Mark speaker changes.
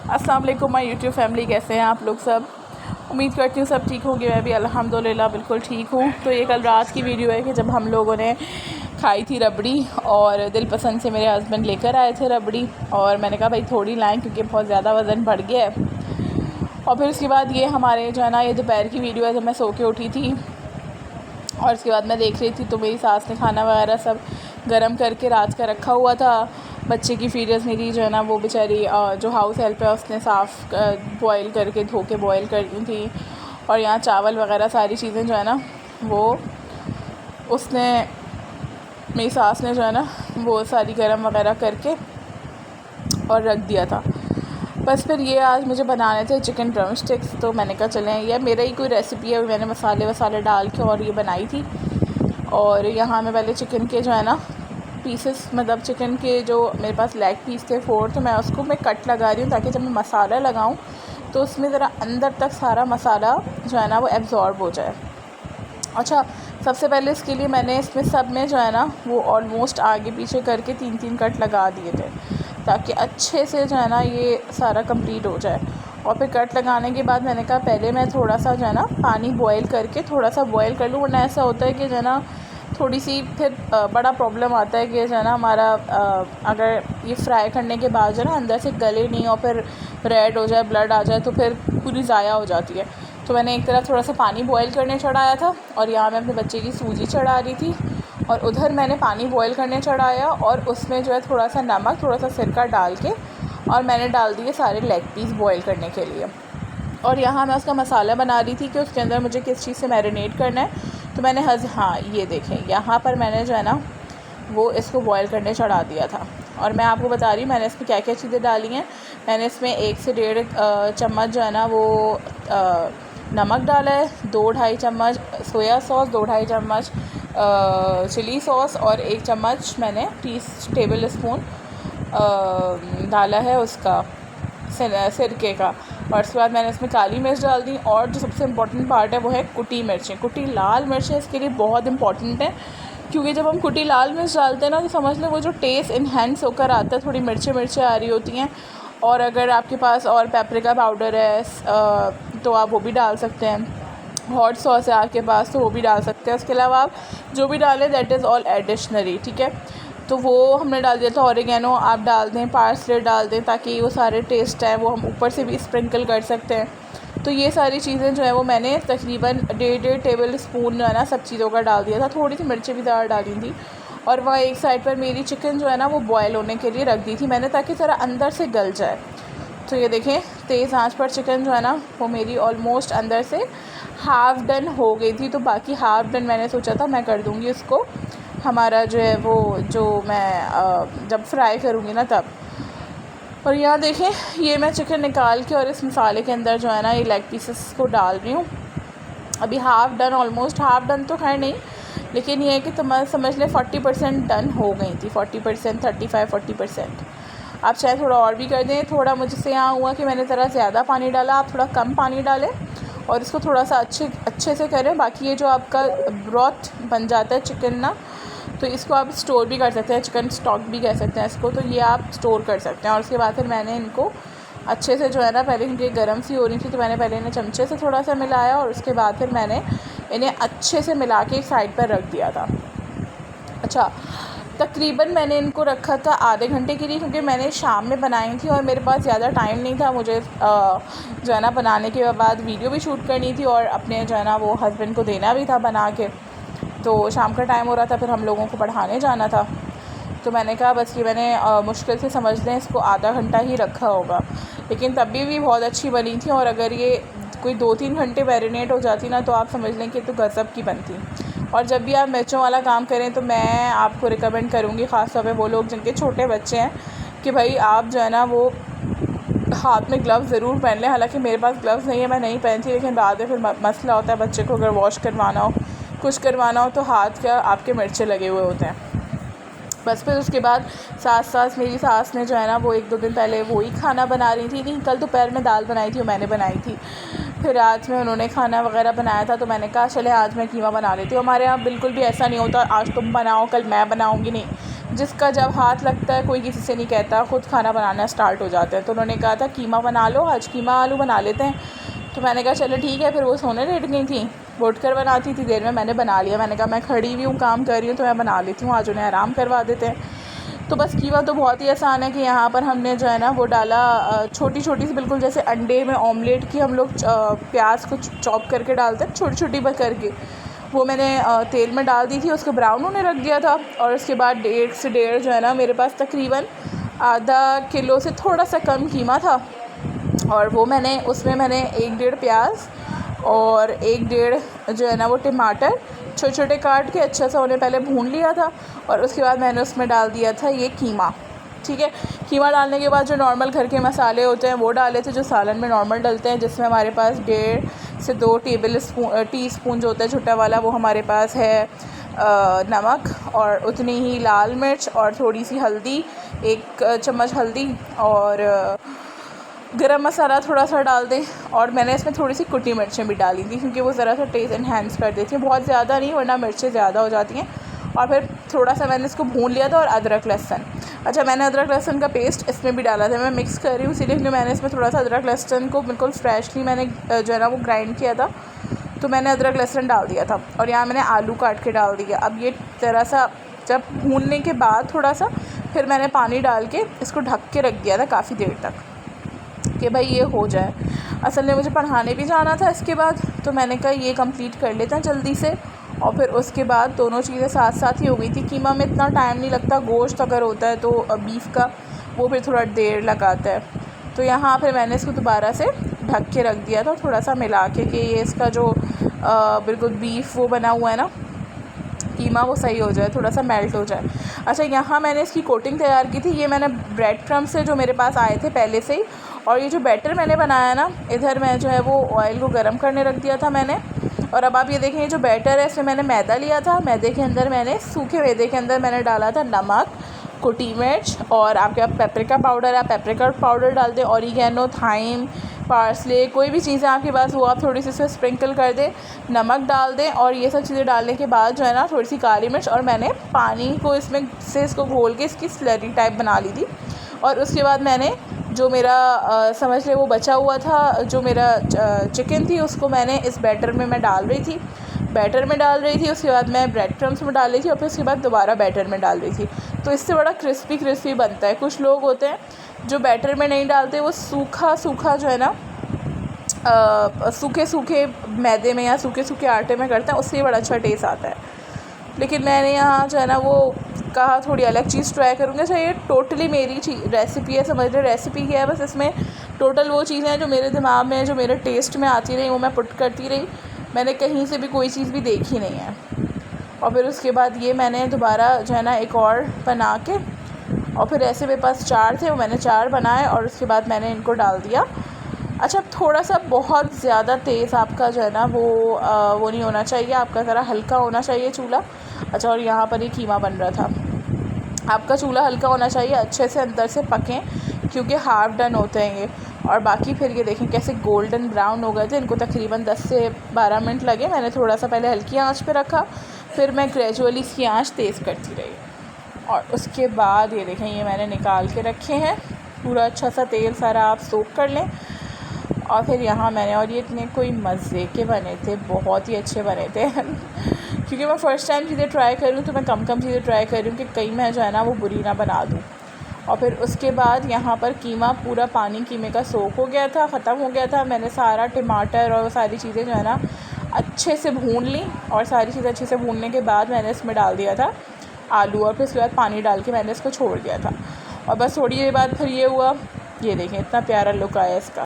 Speaker 1: अस्सलाम वालेकुम my YouTube family, कैसे हैं आप लोग सब। उम्मीद करती हूँ सब ठीक होंगे। मैं भी अल्हम्दुलिल्लाह बिल्कुल ठीक हूँ। तो ये कल रात की वीडियो है कि जब हम लोगों ने खाई थी रबड़ी, और दिल पसंद से मेरे हस्बैंड लेकर आए थे रबड़ी, और मैंने कहा भाई थोड़ी लाएँ क्योंकि बहुत ज़्यादा वज़न बढ़ गया है। और फिर उसके बाद ये हमारे जो है ना, ये दोपहर की वीडियो है जब मैं सो के उठी थी, और उसके बाद मैं देख रही थी तो मेरी सास ने खाना वगैरह सब गरम करके रात का रखा हुआ था। बच्चे की फीडर्स मेरी जो है ना, वो बेचारी जो हाउस हेल्प है उसने साफ़ बॉयल करके धो के बॉयल कर दी थी। और यहाँ चावल वगैरह सारी चीज़ें जो है ना, वो उसने मेरी सास ने जो है ना, वो सारी गरम वगैरह करके और रख दिया था। बस फिर ये आज मुझे बनाने थे चिकन ड्रम स्टिक्स, तो मैंने कहा चलें, यह मेरा ही कोई रेसिपी है, मैंने मसाले वसाले डाल के और ये बनाई थी। और यहाँ मैं पहले चिकन के जो है ना पीसेस, मतलब चिकन के जो मेरे पास लेग पीस थे 4, तो मैं उसको कट लगा रही हूँ ताकि जब मैं मसाला लगाऊँ तो उसमें ज़रा अंदर तक सारा मसाला जो है ना वो एब्ज़ॉर्ब हो जाए। अच्छा, सबसे पहले इसके लिए मैंने इसमें सब में जो है ना वो ऑलमोस्ट आगे पीछे करके 3-3 कट लगा दिए थे ताकि अच्छे से जो है ना ये सारा कंप्लीट हो जाए। और फिर कट लगाने के बाद मैंने कहा पहले मैं थोड़ा सा जो है ना पानी बॉयल करके थोड़ा सा बॉयल कर लूँ, वरना ऐसा होता है कि जो है ना थोड़ी सी फिर बड़ा प्रॉब्लम आता है कि जो है ना हमारा अगर ये फ्राई करने के बाद जो है ना अंदर से गले नहीं और फिर रेड हो जाए, ब्लड आ जाए, तो फिर पूरी ज़ाया हो जाती है। तो मैंने एक तरफ थोड़ा सा पानी बॉयल करने चढ़ाया था, और यहाँ मैं अपने बच्चे की सूजी चढ़ा रही थी, और उधर मैंने पानी बॉयल करने चढ़ाया, और उसमें जो है थोड़ा सा नमक, थोड़ा सा सिरका डाल के और मैंने डाल दिए सारे लेग पीस बॉयल करने के लिए। और यहाँ मैं उसका मसाला बना रही थी कि उसके अंदर मुझे किस चीज़ से मैरिनेट करना है। तो मैंने हाँ ये देखें, यहाँ पर मैंने जो है ना वो इसको बॉयल करने चढ़ा दिया था। और मैं आपको बता रही हूँ मैंने इसमें क्या क्या चीज़ें डाली हैं। मैंने इसमें 1 से 1.5 चम्मच जो है ना वो नमक डाला है, 2-2.5 चम्मच सोया सॉस, 2-2.5 चम्मच चिली सॉस, और 1 चम्मच मैंने टेबल स्पून डाला है उसका सिरके का। और उसके बाद मैंने इसमें काली मिर्च डाल दी, और जो सबसे इम्पॉर्टेंट पार्ट है वो है कुटी मिर्चें। कुटी लाल मिर्चें इसके लिए बहुत इम्पॉर्टेंट है, क्योंकि जब हम कुटी लाल मिर्च डालते हैं ना तो समझ लें वो जो टेस्ट इन्हेंस होकर आता है, थोड़ी मिर्चें आ रही होती हैं। और अगर आपके पास और पेपरिका पाउडर है तो आप वो भी डाल सकते हैं। हॉट सॉस है आपके पास तो वो भी डाल सकते हैं। उसके अलावा आप जो भी डालें दैट इज़ ऑल एडिशनरी, ठीक है। तो वो हमने डाल दिया था। ऑरिगेनो आप डाल दें, पार्सले डाल दें, ताकि वो सारे टेस्ट हैं वो हम ऊपर से भी स्प्रिंकल कर सकते हैं। तो ये सारी चीज़ें जो है वो मैंने तकरीबन 1.5 टेबल स्पून जो है ना सब चीज़ों का डाल दिया था। थोड़ी सी मिर्चें भी ज़्यादा डाली थी। और वह एक साइड पर मेरी चिकन जो है ना वो बॉयल होने के लिए रख दी थी मैंने, ताकि ज़रा अंदर से गल जाए। तो ये देखें, तेज़ आंच पर चिकन जो है ना वो मेरी ऑलमोस्ट अंदर से हाफ़ डन हो गई थी। तो बाकी हाफ़ डन मैंने सोचा था मैं कर दूँगी उसको, हमारा जो है वो जो मैं जब फ्राई करूँगी ना तब। और यहाँ देखें, ये मैं चिकन निकाल के और इस मसाले के अंदर जो है ना ये लेग पीसेस को डाल रही हूँ। अभी half done, almost half done तो खैर नहीं, लेकिन ये है कि समझ लें 40% डन हो गई थी। 40%, 35-40%। आप चाहे थोड़ा और भी कर दें। थोड़ा मुझसे यहाँ हुआ कि मैंने ज़रा ज़्यादा पानी डाला, आप थोड़ा कम पानी डालें और इसको थोड़ा सा अच्छे से करें। बाकी ये जो आपका ब्रॉथ बन जाता है चिकन ना, तो इसको आप स्टोर भी कर सकते हैं, चिकन स्टॉक भी कह सकते हैं इसको, तो ये आप स्टोर कर सकते हैं। और उसके बाद फिर मैंने इनको अच्छे से जो है ना, पहले क्योंकि गर्म सी हो रही थी तो मैंने पहले इन्हें चमचे से थोड़ा सा मिलाया, और उसके बाद फिर मैंने इन्हें अच्छे से मिला के एक साइड पर रख दिया था। अच्छा, तकरीबन मैंने इनको रखा था आधे घंटे के लिए, क्योंकि मैंने शाम में बनाई थी और मेरे पास ज़्यादा टाइम नहीं था। मुझे जो है ना बनाने के बाद वीडियो भी शूट करनी थी और अपने जो है ना वो हस्बैंड को देना भी था बना के। तो शाम का टाइम हो रहा था, फिर हम लोगों को पढ़ाने जाना था। तो मैंने कहा बस ये मैंने मुश्किल से समझ लें इसको आधा घंटा ही रखा होगा, लेकिन तब भी बहुत अच्छी बनी थी। और अगर ये कोई 2-3 घंटे मैरिनेट हो जाती ना तो आप समझ लें कि तो गज़ब की बनती। और जब भी आप मिर्चों वाला काम करें तो मैं आपको रिकमेंड करूँगी, ख़ास तौर पे वो लोग जिनके छोटे बच्चे हैं, कि भाई आप जो है ना वो हाथ में ग्लव्स ज़रूर पहन लें। हालांकि मेरे पास ग्लव्स नहीं है, मैं नहीं पहनती, लेकिन बाद में फिर मसला होता है बच्चे को अगर वॉश करवाना हो, कुछ करवाना हो, तो हाथ क्या आपके मिर्चे लगे हुए होते हैं। बस फिर उसके बाद मेरी सास ने जो है ना वो 1-2 दिन पहले वही खाना बना रही थी। नहीं, कल दोपहर में दाल बनाई थी, वो मैंने बनाई थी। फिर रात में उन्होंने खाना वगैरह बनाया था, तो मैंने कहा चले आज मैं कीमा बना लेती हूँ। हमारे यहाँ बिल्कुल भी ऐसा नहीं होता आज तुम बनाओ कल मैं बनाऊँगी, नहीं, जिसका जब हाथ लगता है कोई किसी से नहीं कहता, ख़ुद खाना बनाना स्टार्ट हो जाता है। तो उन्होंने कहा था कीमा बना लो, आज कीमा आलू बना लेते हैं। तो मैंने कहा चलो ठीक है। फिर वो सोने लेट गई थी, उठ कर बनाती थी, देर में मैंने बना लिया। मैंने कहा मैं खड़ी हुई हूँ, काम कर रही हूँ, तो मैं बना लेती हूँ, आज उन्हें आराम करवा देते हैं। तो बस कीमा तो बहुत ही आसान है कि यहाँ पर हमने जो है ना वो डाला छोटी छोटी सी, बिल्कुल जैसे अंडे में ऑमलेट की हम लोग प्याज को चॉप करके डालते हैं छोटी छोटी करके, वो मैंने तेल में डाल दी थी, उसको ब्राउन होने रख दिया था। और उसके बाद 1.5 से 1.5 जो है ना मेरे पास तकरीबन आधा किलो से थोड़ा सा कम कीमा था। और वो उसमें मैंने 1.5 प्याज और 1.5 जो है ना वो टमाटर छोटे छोटे काट के अच्छा सा उन्हें पहले भून लिया था। और उसके बाद मैंने उसमें डाल दिया था ये कीमा। ठीक है, कीमा डालने के बाद जो नॉर्मल घर के मसाले होते हैं वो डाले थे, जो सालन में नॉर्मल डलते हैं, जिसमें हमारे पास 1.5 से 2 टीस्पून जो होता है छोटा वाला, वो हमारे पास है। नमक और उतनी ही लाल मिर्च और थोड़ी सी हल्दी, 1 चम्मच हल्दी, और गरम मसाला थोड़ा सा डाल दें। और मैंने इसमें थोड़ी सी कुटी मिर्चें भी डाली थी, क्योंकि वो ज़रा सा टेस्ट इन्हेंस कर देती हैं, बहुत ज़्यादा नहीं, वरना मिर्चें ज़्यादा हो जाती हैं। और फिर थोड़ा सा मैंने इसको भून लिया था। और अदरक लहसुन, अच्छा मैंने अदरक लहसुन का पेस्ट इसमें भी डाला था। मैं मिक्स कर रही हूँ इसीलिए, क्योंकि मैंने इसमें थोड़ा सा अदरक लहसुन को बिल्कुल फ्रेशली मैंने जो है ना वो ग्राइंड किया था, तो मैंने अदरक लहसुन डाल दिया था। और यहाँ मैंने आलू काट के डाल दिया। अब ये ज़रा सा जब भूनने के बाद थोड़ा सा फिर मैंने पानी डाल के इसको ढक के रख दिया था काफ़ी देर तक, कि भाई ये हो जाए। असल में मुझे पढ़ाने भी जाना था इसके बाद, तो मैंने कहा ये कंप्लीट कर लेते हैं जल्दी से। और फिर उसके बाद दोनों चीज़ें साथ साथ ही हो गई थी। कीमा में इतना टाइम नहीं लगता, गोश्त अगर होता है तो बीफ का वो फिर थोड़ा देर लगाता है। तो यहाँ फिर मैंने इसको दोबारा से ढक के रख दिया था, थोड़ा सा मिला के, कि ये इसका जो बिल्कुल बीफ वो बना हुआ है ना कीमा, वो सही हो जाए, थोड़ा सा मेल्ट हो जाए। अच्छा, यहाँ मैंने इसकी कोटिंग तैयार की थी। ये मैंने ब्रेड क्रम्ब से जो मेरे पास आए थे पहले से ही। और ये जो बैटर मैंने बनाया ना, इधर मैं जो है वो ऑयल को गर्म करने रख दिया था मैंने। और अब आप ये देखें, ये जो बैटर है इसमें मैंने मैदा लिया था। मैदे के अंदर मैंने सूखे मैदे के अंदर मैंने डाला था नमक, कुटी मिर्च, और आपके पास पेपरिका पाउडर है, आप पेपरिका पाउडर डाल दें, ऑरिगेनो, थाइम, पार्सले, कोई भी चीज़ें आपके पास वो आप थोड़ी सी इसमें स्प्रिंकल कर दें, नमक डाल दें। और ये सब चीज़ें डालने के बाद जो है ना थोड़ी सी काली मिर्च, और मैंने पानी को इसमें से इसको घोल के इसकी स्लरी टाइप बना ली थी। और उसके बाद मैंने जो मेरा समझ ले वो बचा हुआ था, जो मेरा चिकन थी, उसको मैंने इस बैटर में मैं डाल रही थी, उसके बाद मैं ब्रेड क्रम्स में डाल रही थी, और फिर उसके बाद दोबारा बैटर में डाल रही थी। तो इससे बड़ा क्रिस्पी बनता है। कुछ लोग होते हैं जो बैटर में नहीं डालते, वो सूखा जो है ना सूखे मैदे में या सूखे आटे में करते हैं, उससे बड़ा अच्छा टेस्ट आता है। लेकिन मैंने यहाँ जो है ना वो कहा थोड़ी अलग चीज़ ट्राई करूँगी। अच्छा, ये टोटली मेरी रेसिपी है, समझ लो रेसिपी क्या है, बस इसमें टोटल वो चीज़ें हैं जो मेरे दिमाग में, जो मेरे टेस्ट में आती रही, वो मैं पुट करती रही। मैंने कहीं से भी कोई चीज़ भी देखी नहीं है। और फिर उसके बाद ये मैंने दोबारा जो है ना एक और बना के, और फिर ऐसे मेरे पास 4 थे, वो मैंने 4 बनाए, और उसके बाद मैंने इनको डाल दिया। अच्छा, थोड़ा सा बहुत ज़्यादा तेज़ आपका जो है ना वो नहीं होना चाहिए, आपका ज़रा हल्का होना चाहिए चूल्हा। अच्छा, और यहाँ पर ये कीमा बन रहा था, आपका चूल्हा हल्का होना चाहिए, अच्छे से अंदर से पकें, क्योंकि हाफ़ डन होते हैं ये। और बाकी फिर ये देखें कैसे गोल्डन ब्राउन हो गए थे। इनको तकरीबन 10 से 12 मिनट लगे। मैंने थोड़ा सा पहले हल्की आंच पे रखा, फिर मैं ग्रेजुअली इसकी आंच तेज़ करती रही। और उसके बाद ये देखें, ये मैंने निकाल के रखे हैं, पूरा अच्छा सा तेल सारा आप सोख कर लें। और फिर यहाँ मैंने, और ये इतने कोई मज़े के बने थे, बहुत ही अच्छे बने थे क्योंकि मैं फ़र्स्ट टाइम चीज़ें ट्राई कर रही हूँ, तो मैं कम चीज़ें ट्राई कर रही हूँ कि कहीं मैं जो है ना वो बुरी ना बना दूँ। और फिर उसके बाद यहाँ पर कीमा पूरा पानी कीमे का सोख हो गया था, ख़त्म हो गया था। मैंने सारा टमाटर और वो सारी चीज़ें जो है ना अच्छे से भून ली, और सारी चीज़ें अच्छे से भूनने के बाद मैंने इसमें डाल दिया था आलू, और फिर उसके बाद पानी डाल के मैंने इसको छोड़ दिया था। और बस थोड़ी देर बाद फिर ये हुआ, ये देखें इतना प्यारा लुक आया इसका।